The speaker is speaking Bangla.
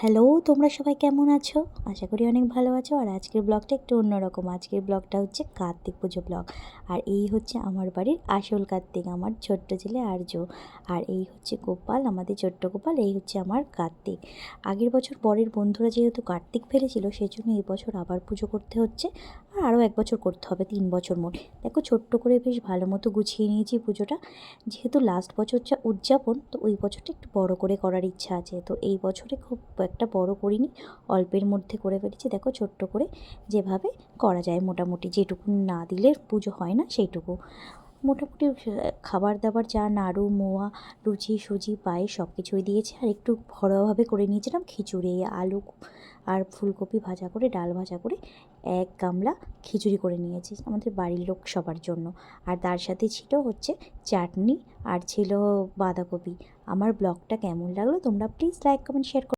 হ্যালো, তোমরা সবাই কেমন আছো? আশা করি অনেক ভালো আছো। আর আজকের ব্লগটা একটু অন্যরকম। আজকের ব্লগটা হচ্ছে কার্তিক পুজো ব্লগ। আর এই হচ্ছে আমার বাড়ির আসল কার্তিক, আমার ছোট্ট ছেলে আর্য। আর এই হচ্ছে গোপাল, আমাদের ছোট্ট গোপাল। এই হচ্ছে আমার কার্তিক। আগের বছর বরের বন্ধুরা যেহেতু কার্তিক ফেলেছিল, সেই জন্য এই বছর আবার পুজো করতে হচ্ছে। আর আরও 1 বছর করতে হবে, 3 বছর মোট। দেখো, ছোট্ট করে বেশ ভালো মতো গুছিয়ে নিয়েছি পুজোটা। যেহেতু লাস্ট বছর যা উদযাপন, তো ওই বছরটা একটু বড় করে করার ইচ্ছা আছে। তো এই বছরে খুব একটা বড় করিনি, অল্পের মধ্যে করে ফেলেছি। দেখো, ছোট্ট করে যেভাবে করা যায়, মোটামুটি যেটুকু না দিলে পুজো হয় না সেইটুকু। মোটামুটি খাবার দাবার যা নাড়ু মোয়া, লুচি সুজি পায়েস সব কিছুই দিয়েছি। আর একটু ঘরোয়াভাবে করে নিয়েছিলাম খিচুড়ি, আলু আর ফুলকপি ভাজা করে, ডাল ভাজা করে 1 গামলা খিচুড়ি করে নিয়েছি আমাদের বাড়ির লোক সবার জন্য। আর তার সাথে ছিল হচ্ছে চাটনি, আর ছিল বাঁধাকপি। আমার ব্লগটা কেমন লাগলো তোমরা প্লিজ লাইক কমেন্ট শেয়ার